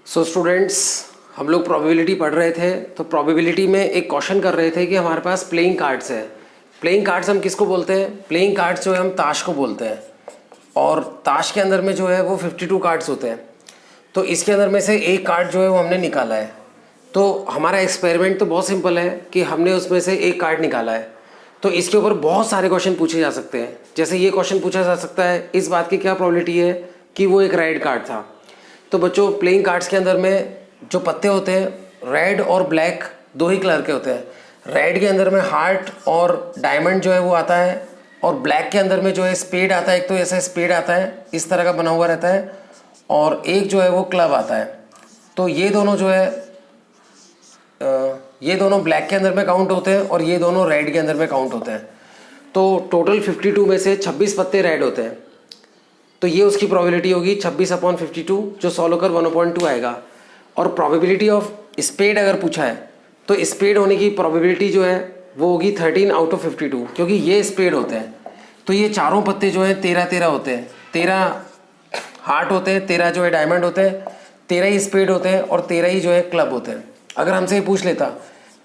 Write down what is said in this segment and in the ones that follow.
So students, हम लोग probability पढ़ रहे थे। तो प्रोबेबिलिटी में एक क्वेश्चन कर रहे थे कि हमारे पास प्लेइंग कार्ड्स है। प्लेइंग कार्ड्स हम किसको बोलते हैं? प्लेइंग कार्ड्स जो है हम ताश को बोलते हैं। और ताश के अंदर में जो है वो 52 कार्ड्स होते हैं। तो इसके अंदर में से एक कार्ड जो है वो हमने निकाला है। तो हमारा एक्सपेरिमेंट तो बहुत सिंपल है कि हमने उसमें से एक कार्ड निकाला है। तो इसके ऊपर बहुत सारे क्वेश्चन पूछे जा सकते हैं। जैसे ये क्वेश्चन पूछा जा सकता है, इस बात की क्या प्रोबेबिलिटी है कि वो एक रेड कार्ड था। तो बच्चों, प्लेइंग कार्ड्स के अंदर में जो पत्ते होते हैं रेड और ब्लैक दो ही कलर के होते हैं। रेड के अंदर में हार्ट और डायमंड जो है वो आता है, और ब्लैक के अंदर में जो है स्पेड आता है। एक तो ऐसा स्पेड आता है, इस तरह का बना हुआ रहता है, और एक जो है वो क्लब आता है। तो ये दोनों जो है ये दोनों ब्लैक के अंदर में काउंट होते हैं और ये दोनों रेड के अंदर में काउंट होते हैं। तो टोटल 52 में से 26 पत्ते रेड होते हैं। तो ये उसकी प्रोबेबिलिटी होगी 26/52, जो सॉल्व होकर 1/2 आएगा। और प्रोबेबिलिटी ऑफ स्पेड अगर पूछा है तो स्पेड होने की प्रोबेबिलिटी जो है वो होगी 13/52, क्योंकि ये स्पेड होते हैं। तो ये चारों पत्ते जो हैं 13-13 होते हैं। 13 हार्ट होते हैं, 13 जो है डायमंड होते हैं, 13 ही स्पेड होते हैं, और 13 ही जो है क्लब होते हैं। अगर हमसे ये पूछ लेता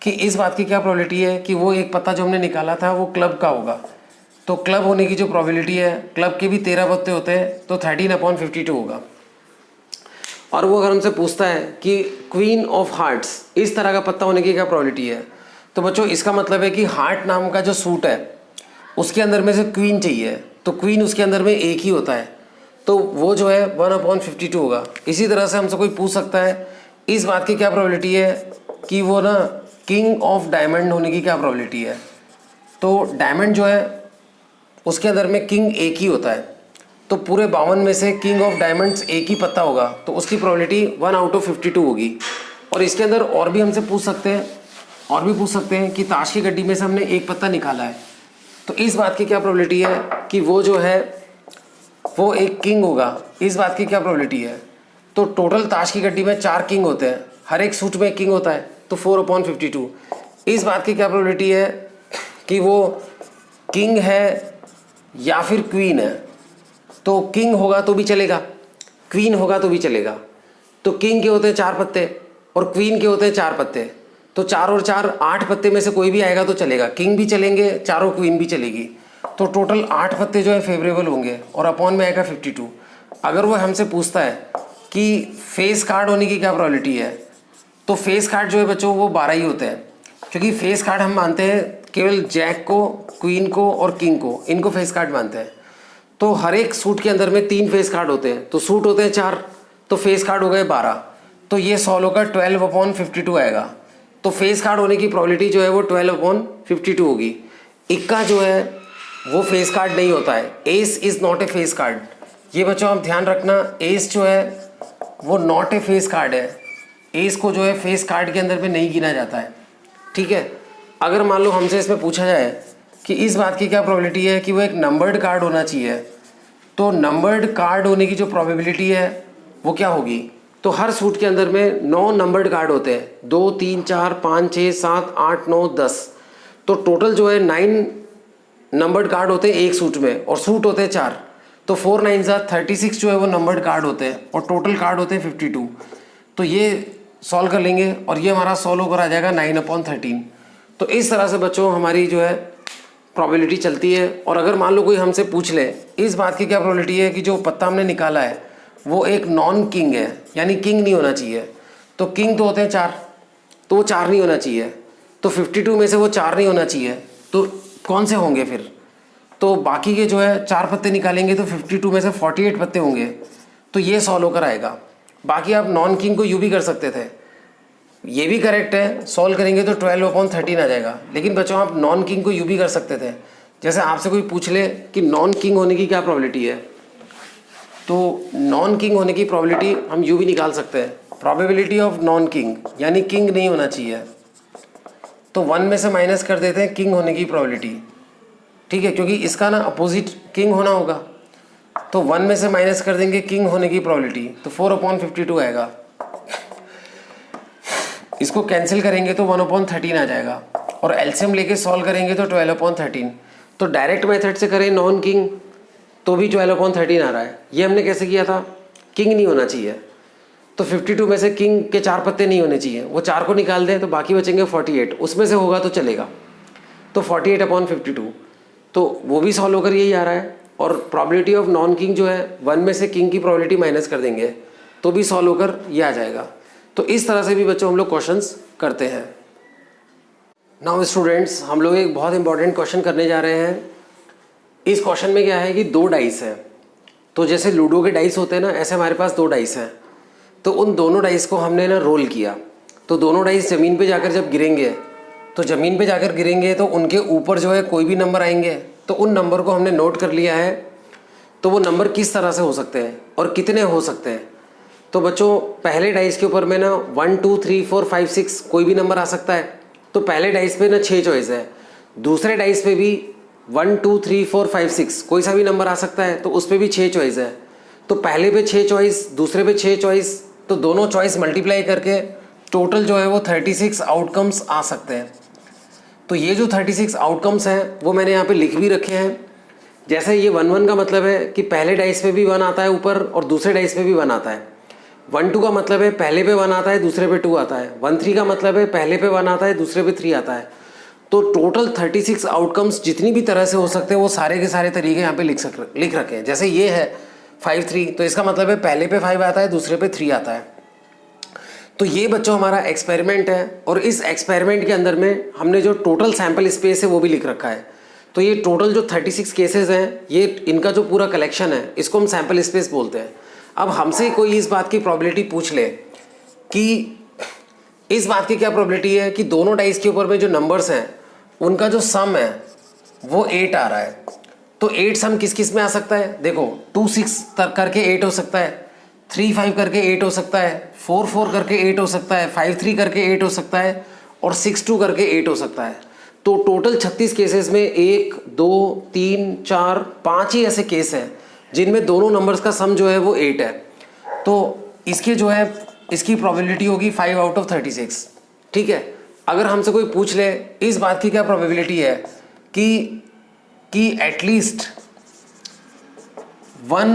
कि इस बात की क्या प्रोबेबिलिटी है कि वो एक पत्ता जो हमने निकाला था वो क्लब का होगा, तो क्लब होने की जो प्रोबेबिलिटी है, क्लब के भी 13 पत्ते होते हैं, तो 13/52 होगा। और वो अगर हमसे पूछता है कि क्वीन ऑफ हार्ट्स, इस तरह का पत्ता होने की क्या प्रोबेबिलिटी है, तो बच्चों इसका मतलब है कि हार्ट नाम का जो सूट है उसके अंदर में से क्वीन चाहिए। तो क्वीन उसके अंदर में एक ही होता है, तो वो जो है 1/52 होगा। इसी तरह से हमसे कोई पूछ सकता है इस बात की क्या प्रोबेबिलिटी है कि वो ना किंग ऑफ डायमंड होने की क्या प्रोबेबिलिटी है। तो डायमंड जो है उसके अंदर में किंग एक ही होता है। तो पूरे 52 में से किंग ऑफ डायमंड्स एक ही पत्ता होगा, तो उसकी प्रोबेबिलिटी 1/52 होगी। और इसके अंदर और भी हमसे पूछ सकते हैं कि ताश की गड्डी में से हमने एक पत्ता निकाला है, तो इस बात की क्या प्रोबेबिलिटी है कि वो जो है वो एक किंग होगा। इस बात की क्या प्रोबेबिलिटी है? तो टोटल ताश की गड्डी में 4 किंग होते हैं, हर एक सूट में एक किंग होता है, तो 4/52। इस बात की क्या प्रोबेबिलिटी है कि वो किंग है या फिर क्वीन है। तो किंग होगा तो भी चलेगा, क्वीन होगा तो भी चलेगा। तो किंग के होते हैं 4 पत्ते और क्वीन के होते हैं 4 पत्ते, तो 4 और 4 8 पत्ते में से कोई भी आएगा तो चलेगा। किंग भी चलेंगे, चारों क्वीन भी चलेगी। तो टोटल 8 पत्ते जो है फेवरेबल होंगे, और अपॉन में आएगा 52। अगर वो हमसे पूछता है कि फेस कार्ड होने की क्या प्रोबेबिलिटी है, तो फेस कार्ड जो है बच्चों वो 12 ही होते हैं, क्योंकि फेस कार्ड हम मानते हैं केवल जैक को, क्वीन को और किंग को, इनको फेस कार्ड मानते हैं। तो हर एक सूट के अंदर में 3 फेस कार्ड होते हैं, तो सूट होते हैं 4, तो फेस कार्ड हो गए 12। तो ये सॉल्व होकर 12/52 आएगा। तो फेस कार्ड होने की प्रोबेबिलिटी जो है वो 12/52 होगी। इक्का जो है वो फेस कार्ड नहीं होता है। S is not a face card. ये बच्चों आप ध्यान रखना, एस जो है वो नॉट ए फेस कार्ड है। एस को जो है फेस कार्ड के अंदर में नहीं गिना जाता है, ठीक है। अगर मान लो हमसे इसमें पूछा जाए कि इस बात की क्या प्रोबेबिलिटी है कि वो एक नंबर्ड कार्ड होना चाहिए, तो नंबर्ड कार्ड होने की जो प्रोबेबिलिटी है वो क्या होगी? तो हर सूट के अंदर में 9 नंबर्ड कार्ड होते हैं, 2 3 4 5 6 7 8 9 10। तो टोटल जो है 9 नंबर्ड कार्ड होते हैं एक सूट में, और सूट होते हैं 4, तो 4 9 36 जो है वो नंबर्ड कार्ड होते हैं, और टोटल कार्ड होते हैं 52। तो ये सॉल्व कर लेंगे और ये हमारा सॉल्व होकर आ जाएगा 9/13। तो इस तरह से बच्चों हमारी जो है प्रोबेबिलिटी चलती है। और अगर मान लो कोई हमसे पूछ ले इस बात की क्या प्रोबेबिलिटी है कि जो पत्ता हमने निकाला है वो एक नॉन किंग है, यानी किंग नहीं होना चाहिए। तो किंग तो होते हैं 4, तो वो 4 नहीं होना चाहिए। तो 52 में से वो 4 नहीं होना चाहिए, तो कौन से होंगे फिर? तो बाकी के जो है 4 पत्ते निकालेंगे तो 52 में से 48 पत्ते होंगे, तो ये सॉल्व होकर आएगा। बाकी आप नॉन किंग को यू भी कर सकते थे, ये भी करेक्ट है। सॉल्व करेंगे तो 12/13 आ जाएगा। लेकिन बच्चों आप नॉन किंग को यू भी कर सकते थे। जैसे आपसे कोई पूछ ले कि नॉन किंग होने की क्या प्रोबेबिलिटी है, तो नॉन किंग होने की प्रोबेबिलिटी हम यू भी निकाल सकते हैं, प्रोबेबिलिटी ऑफ नॉन किंग, यानी किंग नहीं होना चाहिए। तो 1 में से माइनस कर देते हैं किंग होने की प्रोबेबिलिटी, ठीक है, क्योंकि इसका ना अपोजिट किंग होना होगा। तो 1 में से माइनस कर देंगे किंग होने की प्रोबेबिलिटी, तो 4/52 आएगा। इसको कैंसिल करेंगे तो 1/13 आ जाएगा, और एलसीएम लेके सॉल्व करेंगे तो 12/13। तो डायरेक्ट मेथड से करें नॉन किंग तो भी 12/13 आ रहा है। ये हमने कैसे किया था? किंग नहीं होना चाहिए। तो 52 में से किंग के 4 पत्ते नहीं होने चाहिए, वो 4 को निकाल दें तो बाकी बचेंगे 48, उसमें से होगा तो चलेगा। तो 48/52, तो वो भी सॉल्व होकर यही आ रहा है। और प्रॉबिलिटी ऑफ नॉन किंग जो है 1 में से किंग की प्रॉबिलिटी माइनस कर देंगे तो भी सॉल्व होकर ये आ जाएगा। तो इस तरह से भी बच्चों हम लोग क्वेश्चंस करते हैं। नाउ स्टूडेंट्स, हम लोग एक बहुत इंपॉर्टेंट क्वेश्चन करने जा रहे हैं। इस क्वेश्चन में क्या है कि 2 डाइस है, तो जैसे लूडो के डाइस होते हैं ना, ऐसे हमारे पास 2 डाइस हैं। तो उन दोनों डाइस को हमने ना रोल किया, तो दोनों डाइस ज़मीन पे जाकर जब गिरेंगे, तो ज़मीन पे जाकर गिरेंगे तो उनके ऊपर जो है कोई भी नंबर आएंगे, तो उन नंबर को हमने नोट कर लिया है। तो वो नंबर किस तरह से हो सकते हैं और कितने हो सकते हैं। तो बच्चों पहले डाइस के ऊपर में ना 1 2 3 4 5 6 कोई भी नंबर आ सकता है, तो पहले डाइस पे ना 6 चॉइस है। दूसरे डाइस पे भी 1 2 3 4 5 6 कोई सा भी नंबर आ सकता है, तो उस पर भी 6 चॉइस है। तो पहले पे 6 चॉइस, दूसरे पे 6 चॉइस, तो दोनों चॉइस मल्टीप्लाई करके टोटल जो है वो 36 आउटकम्स आ सकते हैं। तो ये जो 36 आउटकम्स हैं वो मैंने यहाँ पे लिख भी रखे हैं। जैसे ये 1 1 का मतलब है कि पहले डाइस पे भी 1 आता है ऊपर और दूसरे डाइस पे भी 1 आता है। 1 2 का मतलब है पहले पे 1 आता है दूसरे पे 2 आता है। 1 3 का मतलब है पहले पे 1 आता है दूसरे पे 3 आता है। तो टोटल 36 आउटकम्स जितनी भी तरह से हो सकते हैं वो सारे के सारे तरीके यहाँ पे लिख रखे हैं। जैसे ये है 5 3, तो इसका मतलब है पहले पे 5 आता है दूसरे पे 3 आता है। तो ये बच्चों हमारा एक्सपेरिमेंट है, और इस एक्सपेरिमेंट के अंदर में हमने जो टोटल सैंपल स्पेस है वो भी लिख रखा है। तो ये टोटल जो 36 केसेस हैं, ये इनका जो पूरा कलेक्शन है, इसको हम सैंपल स्पेस बोलते हैं। अब हमसे कोई इस बात की प्रोबेबिलिटी पूछ ले कि इस बात की क्या प्रोबेबिलिटी है कि दोनों डाइस के ऊपर में जो नंबर्स हैं उनका जो सम है वो 8 आ रहा है। तो 8 सम किस किस में आ सकता है। देखो 2 6 करके 8 हो सकता है, 3 5 करके 8 हो सकता है, 4 4 करके 8 हो सकता है, 5 3 करके 8 हो सकता है, और 6 2 करके 8 हो सकता है। तो टोटल 36 केसेस में 1 2 3 4 5 ही ऐसे केस हैं जिनमें दोनों नंबर्स का सम जो है वो 8 है। तो इसके जो है इसकी प्रोबेबिलिटी होगी 5 आउट ऑफ 36। ठीक है। अगर हमसे कोई पूछ ले इस बात की क्या प्रोबेबिलिटी है कि at least 1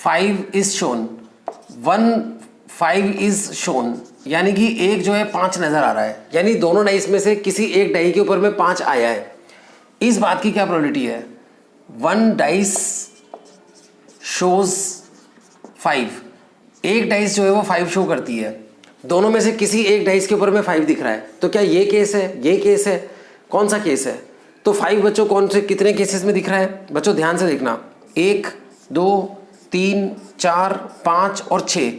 5 is shown, 1 5 is shown, यानी कि एक जो है 5 नजर आ रहा है, यानी दोनों डाइस में से किसी एक डाई के ऊपर में 5 आया है। इस बात की क्या प्रोबेबिलिटी है। 1 डाइस शोज 5, एक डाइस जो है वो 5 शो करती है, दोनों में से किसी एक डाइस के ऊपर में 5 दिख रहा है। तो क्या ये केस है, ये केस है, कौन सा केस है। तो 5 बच्चों कौन से कितने केसेस में दिख रहा है बच्चों, ध्यान से देखना। 1 2 3 4 5 और 6,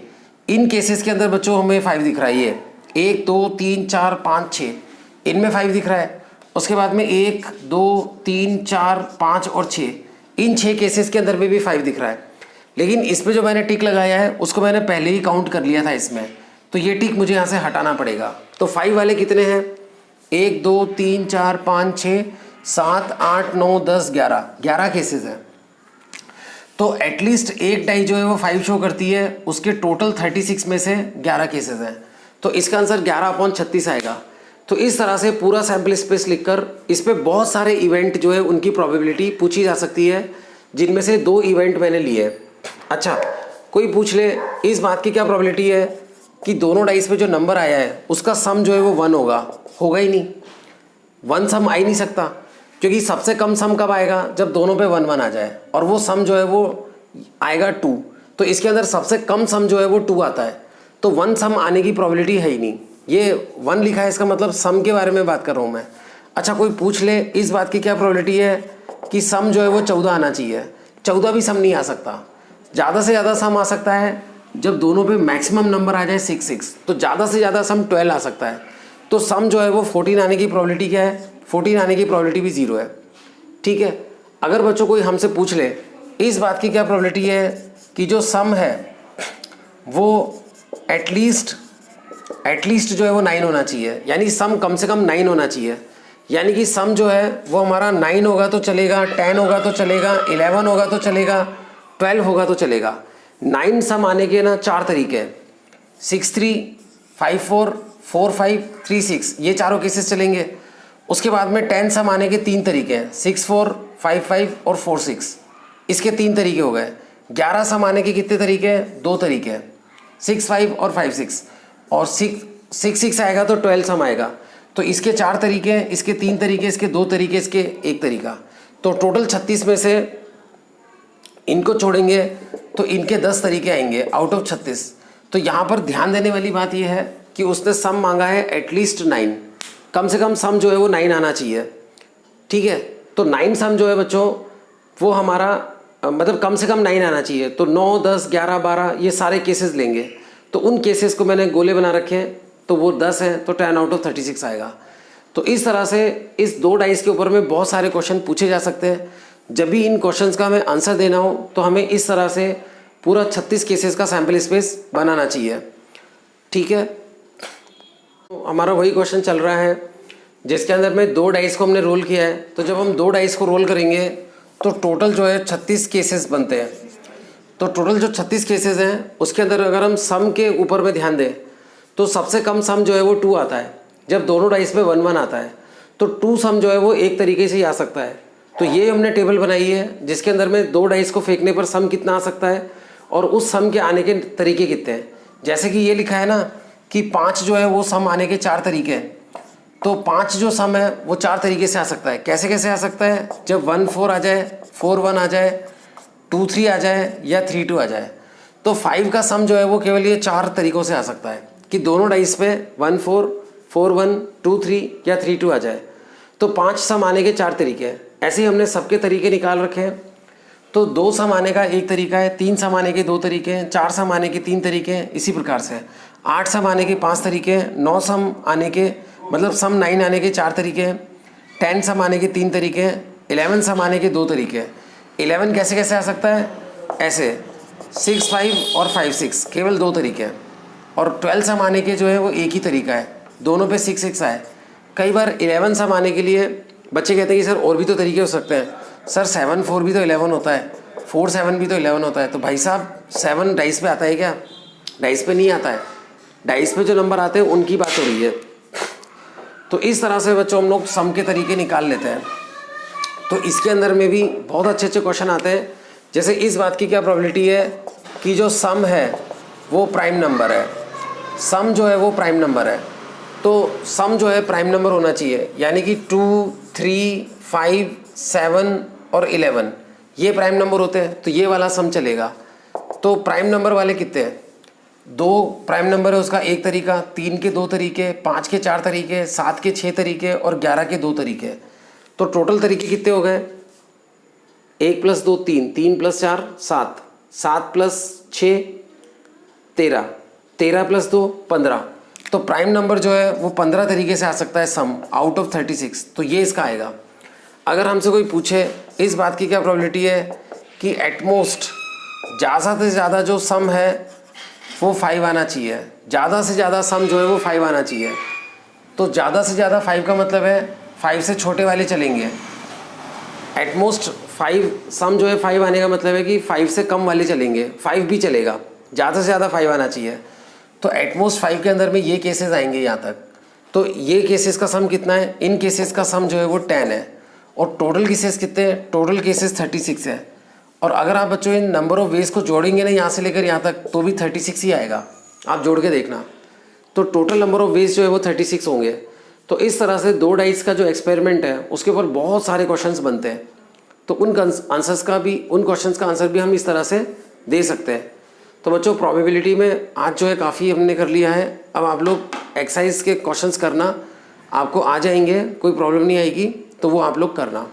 इन केसेस के अंदर बच्चों हमें 5 दिख रहा है। ये 1 2 3 4 5 6, इनमें 5 दिख रहा है। उसके बाद में 1 2 3 4 5 और 6, इन 6 केसेस के अंदर में भी 5 दिख रहा है। लेकिन इस पे जो मैंने टिक लगाया है उसको मैंने पहले ही काउंट कर लिया था इसमें, तो ये टिक मुझे यहाँ से हटाना पड़ेगा। तो 5 वाले कितने हैं, 1 2 3 4 5 6 7 8 9 10 11 केसेस हैं। तो एटलीस्ट एक डाई जो है वो 5 शो करती है, उसके टोटल 36 में से 11 केसेस हैं। तो इसका आंसर 11/36 आएगा। तो इस तरह से पूरा सैंपल स्पेस लिखकर इस पे बहुत सारे इवेंट जो है उनकी प्रोबेबिलिटी पूछी जा सकती है, जिनमें से 2 इवेंट मैंने लिए। अच्छा, कोई पूछ ले इस बात की क्या प्रोबेबिलिटी है कि दोनों डाइस पे जो नंबर आया है उसका सम जो है वो 1 होगा ही नहीं। 1 सम आ ही नहीं सकता, क्योंकि सबसे कम सम कब आएगा, जब दोनों पे 1 1 आ जाए, और वो सम जो है वो आएगा 2। तो इसके अंदर सबसे कम सम जो है वो 2 आता है, तो 1 सम आने की प्रोबेबिलिटी है ही नहीं। ये 1 लिखा है, इसका मतलब सम के बारे में बात कर रहा हूँ मैं। अच्छा, कोई पूछ ले इस बात की क्या प्रोबेबिलिटी है कि सम जो है वो 14 आना चाहिए। 14 भी सम नहीं आ सकता। ज़्यादा से ज़्यादा सम आ सकता है जब दोनों पे मैक्सिमम नंबर आ जाए 6 6, तो ज़्यादा से ज़्यादा सम 12 आ सकता है। तो सम जो है वो 14 आने की प्रोबेबिलिटी क्या है, 14 आने की प्रोबेबिलिटी भी 0 है। ठीक है। अगर बच्चों कोई हमसे पूछ ले इस बात की क्या प्रोबेबिलिटी है कि जो सम है वो एटलीस्ट जो है वो 9 होना चाहिए, यानी सम कम से कम 9 होना चाहिए। यानी कि सम जो है वो हमारा 9 होगा तो चलेगा, 10 होगा तो चलेगा, 11 होगा तो चलेगा, 12 होगा तो चलेगा। 9 सम आने के ना 4 तरीके हैं, 6 3 5 4 4 5 3 6, ये चारों केसेस चलेंगे। उसके बाद में 10 सम आने के 3 तरीके हैं, 6 4 5 5 और 4 6, इसके 3 तरीके हो गए। 11 सम आने के कितने तरीके हैं, 2 तरीके हैं। 6 5 और 5 6 और 6 6 आएगा तो 12 सम आएगा। तो इसके 4 तरीके हैं, इसके 3 तरीके, इसके 2 तरीके, इसके 1 तरीका। तो टोटल 36 में से इनको छोड़ेंगे तो इनके 10 तरीके आएंगे आउट ऑफ 36। तो यहाँ पर ध्यान देने वाली बात यह है कि उसने सम मांगा है एटलीस्ट 9, कम से कम सम जो है वो 9 आना चाहिए, ठीक है। तो 9 सम जो है बच्चों वो हमारा मतलब कम से कम 9 आना चाहिए। तो 9 10 11 12 ये सारे केसेस लेंगे। तो उन केसेस को मैंने गोले बना रखे हैं, तो वो 10 है, तो 10 आउट ऑफ 36 आएगा। तो इस तरह से इस 2 डाइस के ऊपर में बहुत सारे क्वेश्चन पूछे जा सकते हैं। जब भी इन क्वेश्चंस का हमें आंसर देना हो तो हमें इस तरह से पूरा 36 केसेस का सैम्पल स्पेस बनाना चाहिए, ठीक है। तो हमारा वही क्वेश्चन चल रहा है जिसके अंदर में 2 डाइस को हमने रोल किया है। तो जब हम 2 डाइस को रोल करेंगे तो टोटल जो है 36 केसेस बनते हैं। तो टोटल जो 36 केसेस हैं उसके अंदर अगर हम सम के ऊपर में ध्यान दें तो सबसे कम सम जो है वो 2 आता है। जब दोनों डाइस में 1 1 आता है तो 2 सम जो है वो एक तरीके से ही आ सकता है। तो ये हमने टेबल बनाई है जिसके अंदर में 2 डाइस को फेंकने पर सम कितना आ सकता है और उस सम के आने के तरीके कितने हैं। जैसे कि ये लिखा है ना कि 5 जो है वो सम आने के 4 तरीके हैं। तो 5 जो सम है वो 4 तरीके से आ सकता है। कैसे कैसे आ सकता है? जब 1 4 आ जाए, 4 1 आ जाए, 2 3 आ जाए या 3 2 आ जाए। तो 5 का सम जो है वो केवल ये 4 तरीकों से आ सकता है कि दोनों डाइस पे 1 4 4 1 2 3 या 3 2 आ जाए। तो 5 सम आने के 4 तरीके हैं। ऐसे ही हमने सबके तरीके निकाल रखे हैं। तो 2 सम आने का 1 तरीका है, 3 सम आने के 2 तरीके हैं, 4 सम आने के 3 तरीके हैं, इसी प्रकार से 8 सम आने के 5 तरीके हैं, 9 सम आने के मतलब सम 9 आने के 4 तरीके हैं, 10 सम आने के 3 तरीके हैं, 11 सम आने के 2 तरीके हैं। 11 कैसे कैसे आ सकता है? ऐसे 6 5 और 5 6 केवल 2 तरीके हैं। और 12 सम आने के जो है वो एक ही तरीका है, दोनों पे 6 6 आए। कई बार 11 सम आने के लिए बच्चे कहते हैं कि सर और भी तो तरीके हो सकते हैं। सर 7 4 भी तो 11 होता है, 4 7 भी तो 11 होता है। तो भाई साहब 7 डाइस पे आता है क्या? डाइस पे नहीं आता है। डाइस पे जो नंबर आते हैं उनकी बात हो रही है। तो इस तरह से बच्चों हम लोग सम के तरीके निकाल लेते हैं। तो इसके अंदर में भी बहुत अच्छे अच्छे क्वेश्चन आते हैं। जैसे इस बात की क्या प्रोबेबिलिटी है कि जो सम है वो प्राइम नंबर है। सम जो है वो प्राइम नंबर है। तो सम जो है प्राइम नंबर होना चाहिए, यानी कि 2 3 5 7 और 11 ये प्राइम नंबर होते हैं। तो ये वाला सम चलेगा। तो प्राइम नंबर वाले कितने हैं? 2 प्राइम नंबर है, उसका 1 तरीका, 3 के 2 तरीके, 5 के 4 तरीके, 7 के 6 तरीके और 11 के 2 तरीके। तो टोटल तरीके कितने हो गए? 1 + 2 3, 3 + 4 7, 7 + 6 13, 13 + 2 15। तो प्राइम नंबर जो है वो 15 तरीके से आ सकता है सम आउट ऑफ 36। तो ये इसका आएगा। अगर हमसे कोई पूछे इस बात की क्या प्रोबेबिलिटी है कि एटमोस्ट ज़्यादा से ज़्यादा जो सम है वो 5 आना चाहिए, ज़्यादा से ज़्यादा सम जो है वो 5 आना चाहिए। तो ज़्यादा से ज़्यादा 5 का मतलब है 5 से छोटे वाले चलेंगे। एटमोस्ट 5 सम जो है 5 आने का मतलब है कि 5 से कम वाले चलेंगे, 5 भी चलेगा, ज़्यादा से ज़्यादा 5 आना चाहिए। तो एटमोस्ट 5 के अंदर में ये केसेस आएंगे यहाँ तक। तो ये केसेस का सम कितना है? इन केसेस का सम जो है वो 10 है। और टोटल केसेस कितने हैं? टोटल केसेस 36 है। और अगर आप बच्चों इन नंबर ऑफ वेज को जोड़ेंगे ना यहाँ से लेकर यहाँ तक तो भी 36 ही आएगा। आप जोड़ के देखना। तो टोटल नंबर ऑफ वेज जो है वो 36 होंगे। तो इस तरह से 2 डाइस का जो एक्सपेरिमेंट है उसके ऊपर बहुत सारे क्वेश्चंस बनते हैं। तो उन आंसर्स का भी, उन क्वेश्चंस का आंसर भी हम इस तरह से दे सकते हैं। तो बच्चों प्रोबेबिलिटी में आज जो है काफ़ी हमने कर लिया है। अब आप लोग एक्सरसाइज के क्वेश्चंस करना, आपको आ जाएंगे, कोई प्रॉब्लम नहीं आएगी, तो वो आप लोग करना।